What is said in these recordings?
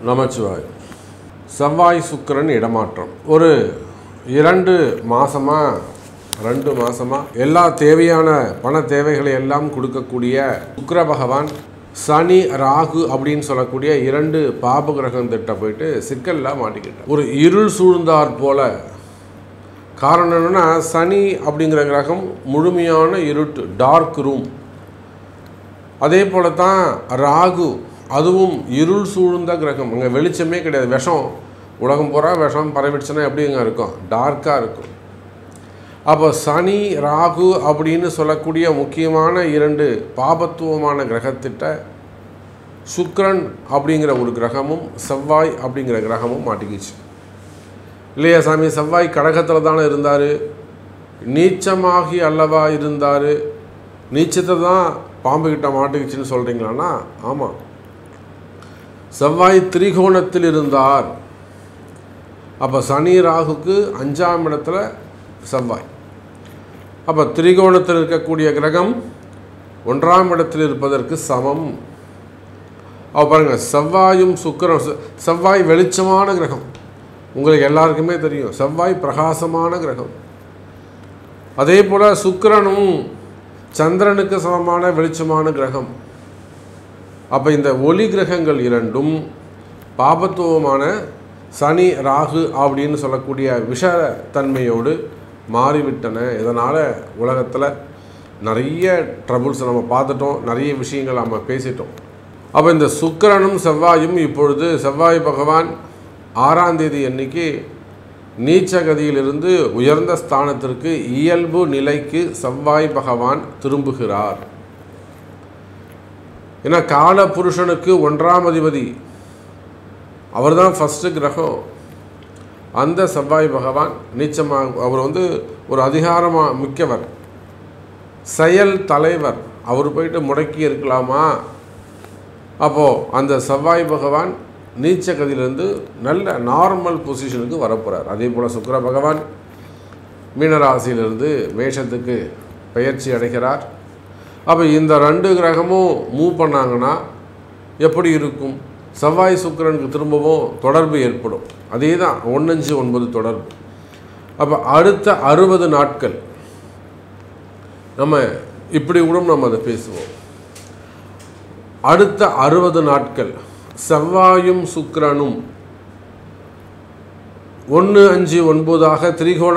நமச்சிவாய். செவ்வாய் சுக்கிரன் இடமாற்றம் ஒரு 2 மாசமா எல்லா தேவையான பண தேவைகளை எல்லாம் கொடுக்கக்கூடிய சுக்கிர பகவான் சனி ராகு அப்படின்னு சொல்லக்கூடிய 2 பாப கிரகம் திட்ட போயிட்டு சிக்கல்லாம் மாட்டிக்கிட்டார். ஒரு இருள் சூழ்ந்தார் போல. காரணம் என்னன்னா, சனி அப்படிங்கிற கிரகம் முழுமையான இருட்டு, டார்க் ரூம். அதே போல தான் ராகு, அதுவும் இருள் சூழ்ந்த கிரகம். அங்கே வெளிச்சமே கிடையாது, விஷம். உலகம் பூரா விஷம் பரவிடுச்சுன்னா எப்படிங்க இருக்கும்? டார்க்காக இருக்கும். அப்போ சனி ராகு அப்படின்னு சொல்லக்கூடிய முக்கியமான 2 பாபத்துவமான கிரகத்திட்ட சுக்கிரன் அப்படிங்கிற ஒரு கிரகமும் செவ்வாய் அப்படிங்கிற கிரகமும் மாட்டிக்கிச்சு இல்லையா சாமி? செவ்வாய் கடகத்தில் தானே இருந்தார், நீச்சமாகி அல்லவா இருந்தார், நீச்சத்தை தான் பாம்புக்கிட்ட மாட்டிக்கிச்சுன்னு சொல்கிறீங்களான்னா ஆமாம். செவ்வாய் திரிகோணத்தில் இருந்தார். அப்போ சனி ராகுக்கு 5ஆம் இடத்துல செவ்வாய். அப்போ திரிகோணத்தில் இருக்கக்கூடிய கிரகம் 1ஆம் இடத்தில் இருப்பதற்கு சமம். அப்போ பாருங்கள், செவ்வாயும் சுக்கிரன். செவ்வாய் வெளிச்சமான கிரகம், உங்களுக்கு எல்லாருக்குமே தெரியும். செவ்வாய் பிரகாசமான கிரகம். அதே போல் சுக்கிரனும் சந்திரனுக்கு சமமான வெளிச்சமான கிரகம். அப்போ இந்த ஒளி கிரகங்கள் 2ம் பாபத்துவமான சனி ராகு அப்படின்னு சொல்லக்கூடிய விஷத்தன்மையோடு மாறிவிட்டன. இதனால் உலகத்தில் நிறைய ட்ரபுள்ஸ் நம்ம பார்த்துட்டோம், நிறைய விஷயங்கள் நம்ம பேசிட்டோம். அப்போ இந்த சுக்கிரனும் செவ்வாயும் இப்பொழுது செவ்வாய் பகவான் 6ஆம் தேதி அன்னைக்கு நீச்சகதியிலிருந்து உயர்ந்த ஸ்தானத்திற்கு இயல்பு நிலைக்கு செவ்வாய் பகவான் திரும்புகிறார். ஏன்னா கால புருஷனுக்கு 1ஆம் அதிபதி அவர் தான் ஃபஸ்ட்டு கிரகம். அந்த செவ்வாய் பகவான் நீச்சமாக, அவர் ஒரு அதிகாரமாக மிக்கவர், செயல் தலைவர். அவர் போயிட்டு முடக்கி இருக்கலாமா? அப்போது அந்த செவ்வாய் பகவான் நீச்சகதியிலிருந்து நல்ல நார்மல் பொசிஷனுக்கு வரப்போகிறார். அதே போல் சுக்கிர பகவான் மீனராசியிலிருந்து மேஷத்துக்கு பெயர்ச்சி அடைகிறார். அப்போ இந்த 2 கிரகமும் மூவ் பண்ணாங்கன்னா எப்படி இருக்கும்? செவ்வாய் சுக்கிரனுக்கு திரும்பவும் தொடர்பு ஏற்படும். அதே தான் 1-5-9 தொடர்பு. அப்போ அடுத்த 60 நாட்கள் நம்ம இப்படி கூட நம்ம அதை பேசுவோம். அடுத்த 60 நாட்கள் செவ்வாயும் சுக்கிரனும் 1-5-9 திரிகோண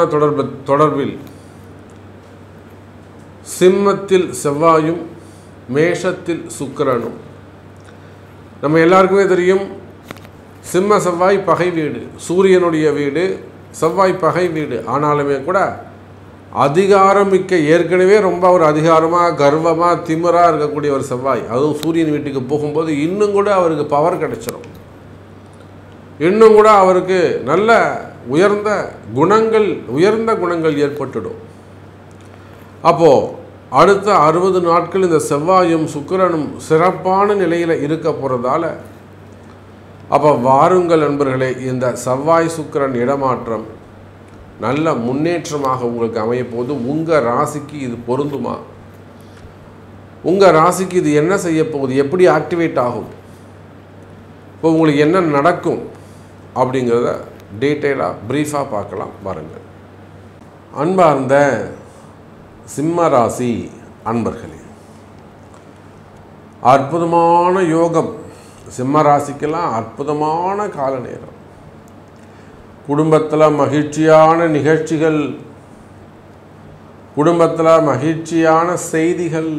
தொடர்பில் சிம்மத்தில் செவ்வாயும் மேஷத்தில் சுக்கிரனும். நம்ம எல்லாருக்குமே தெரியும், சிம்ம செவ்வாய் பகை வீடு, சூரியனுடைய வீடு. செவ்வாய் பகை வீடு ஆனாலுமே கூட அதிகாரமிக்க, ஏற்கனவே ரொம்ப ஒரு அதிகாரமாக கர்வமாக திமிராக இருக்கக்கூடிய ஒரு செவ்வாய், அதுவும் சூரியன் வீட்டுக்கு போகும்போது இன்னும் கூட அவருக்கு பவர் கிடைச்சிடும். இன்னும் கூட அவருக்கு நல்ல உயர்ந்த குணங்கள் ஏற்பட்டுடும். அப்போது அடுத்த 60 நாட்கள் இந்த செவ்வாயும் சுக்கிரனும் சிறப்பான நிலையில் இருக்க போகிறதால, அப்போ வாருங்கள் நண்பர்களே, இந்த செவ்வாய் சுக்கிரன் இடமாற்றம் நல்ல முன்னேற்றமாக உங்களுக்கு அமையப்போது. உங்கள் ராசிக்கு இது பொருந்துமா? உங்கள் ராசிக்கு இது என்ன செய்ய போகுது? எப்படி ஆக்டிவேட் ஆகும்? இப்போ உங்களுக்கு என்ன நடக்கும் அப்படிங்கிறத டீட்டெயிலாக ப்ரீஃபாக பார்க்கலாம் பாருங்கள். அன்பார்ந்த சிம்ம ராசி அன்பர்களே, அற்புதமான யோகம். சிம்ம ராசிக்கெல்லாம் அற்புதமான கால நேரம். குடும்பத்தில் மகிழ்ச்சியான நிகழ்ச்சிகள், குடும்பத்தில் மகிழ்ச்சியான செய்திகள்.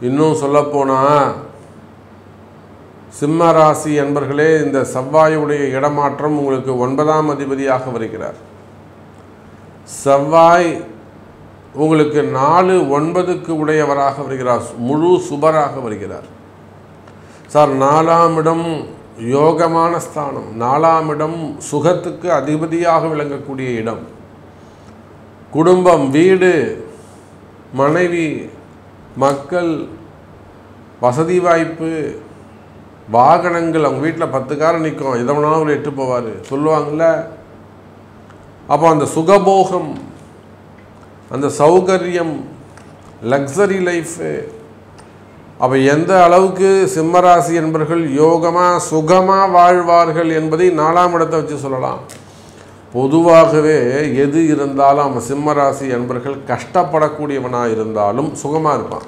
இன்னும் சொல்லப்போனால் சிம்ம ராசி அன்பர்களே, இந்த செவ்வாயுடைய இடமாற்றம் உங்களுக்கு 9ஆம் அதிபதியாக வருகிறார். செவ்வாய் உங்களுக்கு 4-9க்கு உடையவராக வருகிறார், முழு சுபராக வருகிறார். சார், 4ஆம் இடம் யோகமான ஸ்தானம், 4ஆம் இடம் சுகத்துக்கு அதிபதியாக விளங்கக்கூடிய இடம். குடும்பம், வீடு, மனைவி, மக்கள், வசதி வாய்ப்பு, வாகனங்கள். அவங்க வீட்டில் 10 காரம் நிற்கும், எதை வேணாலும் அவர் எட்டு போவார் சொல்லுவாங்கள்ல. அப்போ அந்த சுகபோகம், அந்த சௌகரியம், லக்ஸரி லைஃபு, அப்போ எந்த அளவுக்கு சிம்மராசி என்பர்கள் யோகமாக சுகமாக வாழ்வார்கள் என்பதை 4ஆம் இடத்தை வச்சு சொல்லலாம். பொதுவாகவே எது இருந்தாலும் அவன் சிம்மராசி என்பர்கள் கஷ்டப்படக்கூடியவனாக இருந்தாலும் சுகமாக இருப்பான்.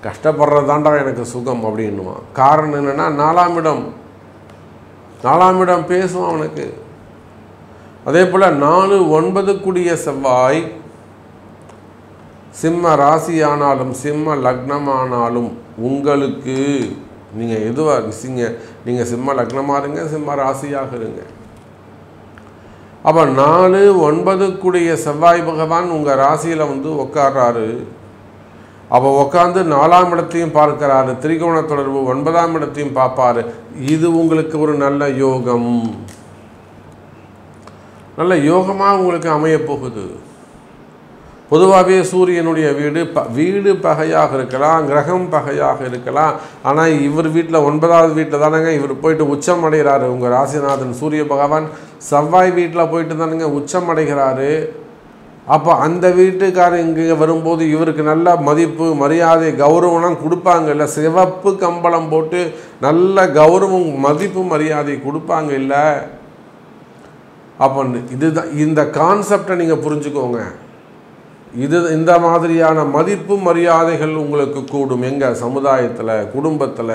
கஷ்டப்படுறதாண்டா எனக்கு சுகம் அப்படின்னுவான். காரணம் என்னென்னா 4ஆம் இடம் பேசுவான் அவனுக்கு. அதே போல் 4, 9 கூடிய செவ்வாய் சிம்ம ராசியானாலும் சிம்ம லக்னமானாலும் உங்களுக்கு நீங்கள் எதுவாக நீங்கள் சிம்ம லக்னமாக இருங்க, சிம்ம ராசியாக இருங்க. அப்போ 4, 9 கூடிய செவ்வாய் பகவான் உங்கள் ராசியில் வந்து உட்கார்றாரு. அப்போ உட்காந்து 4ஆம் இடத்தையும் பார்க்கிறாரு, திரிகோண தொடர்பு 9ஆம் இடத்தையும் பார்ப்பாரு. இது உங்களுக்கு ஒரு நல்ல யோகம், நல்ல யோகமாக உங்களுக்கு அமையப்போகுது. பொதுவாகவே சூரியனுடைய வீடு பகையாக இருக்கலாம், கிரகம் பகையாக இருக்கலாம். ஆனால் இவர் வீட்டில் 9ஆவது வீட்டில் தானேங்க இவர் போயிட்டு உச்சம் அடைகிறாரு. உங்கள் ராசிநாதன் சூரிய பகவான் செவ்வாய் வீட்டில் போயிட்டு தானுங்க உச்சம் அடைகிறாரு. அப்போ அந்த வீட்டுக்காரர் இங்கே வரும்போது இவருக்கு நல்ல மதிப்பு மரியாதை கௌரவம்லாம் கொடுப்பாங்க இல்லை? சிவப்பு கம்பளம் போட்டு நல்ல கௌரவம் மதிப்பு மரியாதை கொடுப்பாங்க இல்லை? அப்போ இதுதான் இந்த கான்செப்டை நீங்கள் புரிஞ்சுக்கோங்க. இந்த மாதிரியான மதிப்பு மரியாதைகள் உங்களுக்கு கூடும். எங்கள் சமுதாயத்தில், குடும்பத்தில்,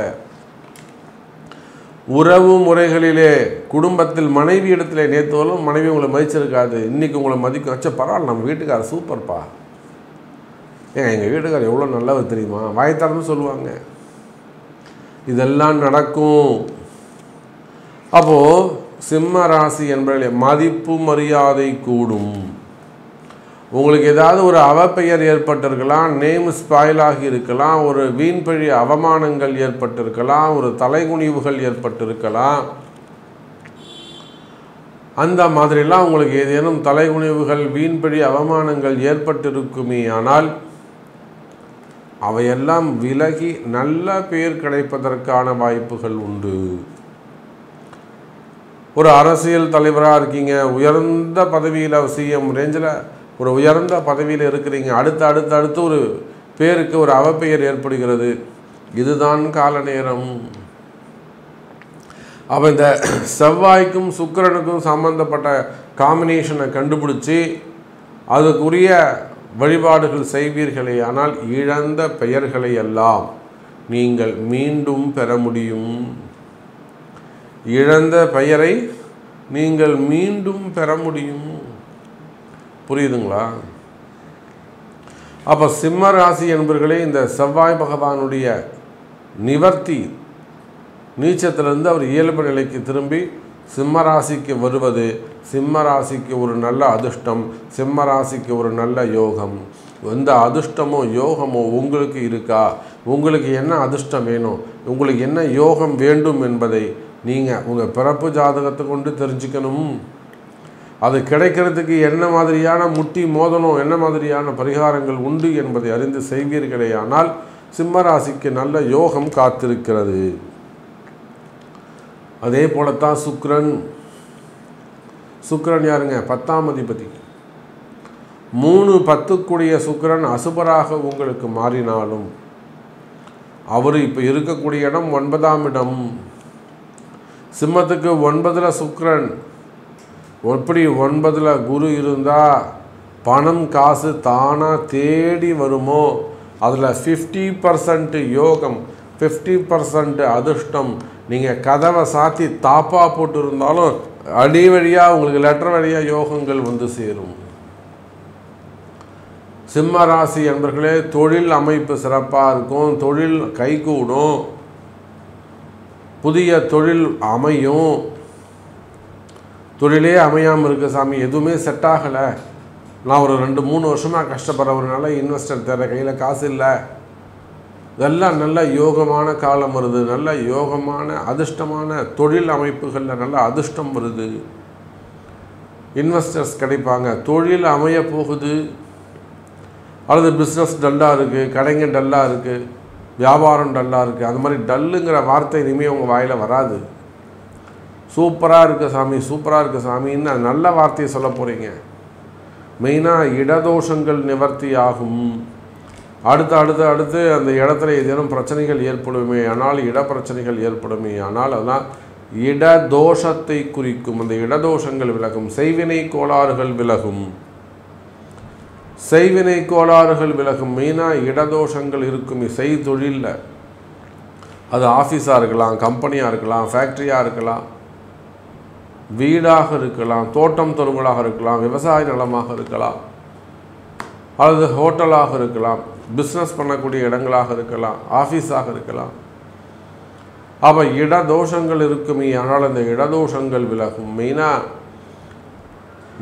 உறவு முறைகளிலே, குடும்பத்தில் மனைவி இடத்துல நேற்றுவரும் மனைவி உங்களை மதிச்சிருக்காது, இன்றைக்கி உங்களை மதிக்கும். அச்சா பரவாயில்ல, நம்ம வீட்டுக்காரர் சூப்பர்ப்பா, எங்கள் வீட்டுக்காரர் எவ்வளோ நல்லவர் தெரியுமா, வாய்த்தாரன்னு சொல்லுவாங்க. இதெல்லாம் நடக்கும். அப்போது சிம்ம ராசி என்பவர்களே மதிப்பு மரியாதை கூடும். உங்களுக்கு ஏதாவது ஒரு அவப்பெயர் ஏற்பட்டிருக்கலாம், நேம் ஸ்பாயிலாகி இருக்கலாம், ஒரு வீண்பழி அவமானங்கள் ஏற்பட்டிருக்கலாம், ஒரு தலைகுனிவுகள் ஏற்பட்டிருக்கலாம். அந்த மாதிரிலாம் உங்களுக்கு ஏதேனும் தலைகுனிவுகள் வீண்பழி அவமானங்கள் ஏற்பட்டிருக்குமே ஆனால் அவையெல்லாம் விலகி நல்ல பேர் கிடைப்பதற்கான வாய்ப்புகள் உண்டு. ஒரு அரசியல் தலைவராக இருக்கீங்க, உயர்ந்த பதவியில் சிஎம் ரேஞ்சில் ஒரு உயர்ந்த பதவியில் இருக்கிறீங்க, அடுத்து ஒரு பேருக்கு ஒரு அவப்பெயர் ஏற்படுகிறது. இதுதான் கால நேரம். அப்போ இந்த செவ்வாய்க்கும் சுக்கிரனுக்கும் சம்பந்தப்பட்ட காம்பினேஷனை கண்டுபிடிச்சி அதுக்குரிய வழிபாடுகள் செய்வீர்களே ஆனால் இழந்த பெயர்களை எல்லாம் நீங்கள் மீண்டும் பெற முடியும். இழந்த பெயரை நீங்கள் மீண்டும் பெற முடியும். புரியுதுங்களா? அப்போ சிம்ம ராசி என்பவர்களே இந்த செவ்வாய் பகவானுடைய நிவர்த்தி நீச்சத்திலிருந்து அவர் இயல்பு நிலைக்கு திரும்பி சிம்ம ராசிக்கு வருவது சிம்ம ராசிக்கு ஒரு நல்ல அதிர்ஷ்டம், சிம்ம ராசிக்கு ஒரு நல்ல யோகம். எந்த அதிர்ஷ்டமோ யோகமோ உங்களுக்கு இருக்கா? உங்களுக்கு என்ன அதிர்ஷ்டம் வேணும், உங்களுக்கு என்ன யோகம் வேண்டும் என்பதை நீங்கள் உங்கள் பிறப்பு ஜாதகத்தை கொண்டு தெரிஞ்சுக்கணும். அது கிடைக்கிறதுக்கு என்ன மாதிரியான முட்டி மோதனம், என்ன மாதிரியான பரிகாரங்கள் உண்டு என்பதை அறிந்து செய்வீர்களே ஆனால் சிம்மராசிக்கு நல்ல யோகம் காத்திருக்கிறது. அதே போலத்தான் சுக்கிரன் யாருங்க? 10ஆம் அதிபதி. 3, 10 கூடிய சுக்கிரன் அசுபராக உங்களுக்கு மாறினாலும் அவர் இப்போ இருக்கக்கூடிய இடம் 9ஆம் இடம். சிம்மத்துக்கு 9ல் சுக்கிரன், எப்படி 9ல் குரு இருந்தால் பணம் காசு தானாக தேடி வருமோ அதில் 50% யோகம், 50% அதிர்ஷ்டம். நீங்கள் கதவை சாத்தி தாப்பா போட்டு இருந்தாலும் அடி வழியாக உங்களுக்கு லெட்டர் வழியாக யோகங்கள் வந்து சேரும். சிம்ம ராசி என்பர்களே தொழில் அமைப்பு சிறப்பாக இருக்கும், தொழில் கைகூடும், புதிய தொழில் அமையும். தொழிலே அமையாமல் இருக்க சாமி, எதுவுமே செட் ஆகலை, நான் ஒரு 2-3 வருஷமாக கஷ்டப்படுறவனால இன்வெஸ்டர் தர கையில் காசு இல்லை, இதெல்லாம் நல்ல யோகமான காலம் வருது, நல்ல யோகமான அதிர்ஷ்டமான தொழில் அமைப்புகளில் நல்ல அதிர்ஷ்டம் வருது, இன்வெஸ்டர்ஸ் கிடைப்பாங்க, தொழில் அமைய போகுது. அல்லது பிஸ்னஸ் டல்லாக இருக்குது, கடைங்க டல்லாக இருக்குது, வியாபாரம் டல்லாக இருக்குது, அது மாதிரி டல்லுங்கிற வார்த்தை இனிமேல் உங்கள் வாயில் வராது. சூப்பராக இருக்குது சாமி, சூப்பராக இருக்குது சாமின்னு நல்ல வார்த்தையை சொல்ல போகிறீங்க. மெயினாக இடதோஷங்கள் நிவர்த்தி ஆகும், அடுத்து அந்த இடத்துல ஏதேனும் பிரச்சனைகள் ஏற்படுமே ஆனால், இடப்பிரச்சனைகள் ஏற்படுமே ஆனால், அதனால் இடதோஷத்தை குறிக்கும். அந்த இடதோஷங்கள் விலகும். செய்வினை கோளாறுகள் விலகும். செய்வினை கோளாறுகள் விலகும். மெயினாக இடதோஷங்கள் இருக்கும் செய்தொழிலில். அது ஆஃபீஸாக இருக்கலாம், கம்பெனியாக இருக்கலாம், ஃபேக்ட்ரியாக இருக்கலாம், வீடாக இருக்கலாம், தோட்டம் தொழுவலாக இருக்கலாம், விவசாய நிலமாக இருக்கலாம், அல்லது ஹோட்டலாக இருக்கலாம், பிஸ்னஸ் பண்ணக்கூடிய இடங்களாக இருக்கலாம், ஆஃபீஸாக இருக்கலாம். அப்போ இடதோஷங்கள் இருக்குமே ஆனால் அந்த இடதோஷங்கள் விலகும். மெயினாக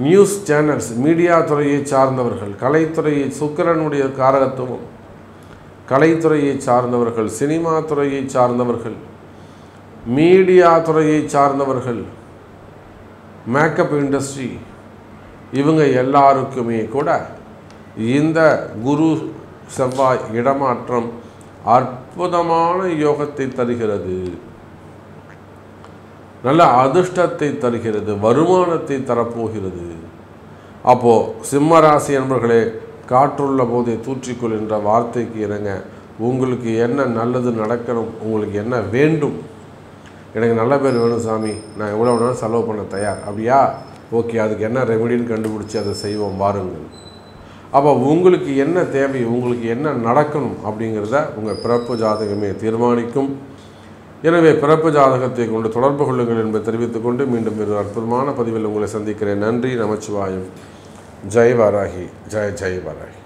நியூஸ் சேனல்ஸ், மீடியா துறையை சார்ந்தவர்கள், கலைத்துறையை, சுக்கிரனுடைய காரகத்துவம், கலைத்துறையை சார்ந்தவர்கள், சினிமா துறையை சார்ந்தவர்கள், மீடியா துறையை சார்ந்தவர்கள், மேக்கப் இண்டஸ்ட்ரி, இவங்க எல்லாருக்குமே கூட இந்த குரு செவ்வாய் இடமாற்றம் அற்புதமான யோகத்தை தருகிறது. நல்ல அதிர்ஷ்டத்தை தருகிறது, வருமானத்தை தரப்போகிறது. அப்போது சிம்மராசி என்பவர்களே, காற்றுள்ள போதை தூற்றிக்கொள் என்ற வார்த்தைக்கு இணங்க உங்களுக்கு என்ன நல்லது நடக்கணும், உங்களுக்கு என்ன வேண்டும்? எனக்கு நல்ல பேர் வேணும் சாமி, நான் எவ்வளோ வேணாலும் செலவு பண்ண தயார். அப்படியா? ஓகே, அதுக்கு என்ன ரெமெடின்னு கண்டுபிடிச்சி அதை செய்வோம் வாருங்கள். அப்போ உங்களுக்கு என்ன தேவை, உங்களுக்கு என்ன நடக்கணும் அப்படிங்கிறத உங்கள் பிறப்பு ஜாதகமே தீர்மானிக்கும். எனவே பிறப்பு ஜாதகத்தை கொண்டு தொடர்பு கொள்ளுங்கள் என்பதை தெரிவித்துக்கொண்டு மீண்டும் ஒரு அற்புதமான பதிவில் உங்களை சந்திக்கிறேன். நன்றி. நமச்சிவாயம். ஜெய் வாராகி. ஜெய் ஜெய் வாராகி.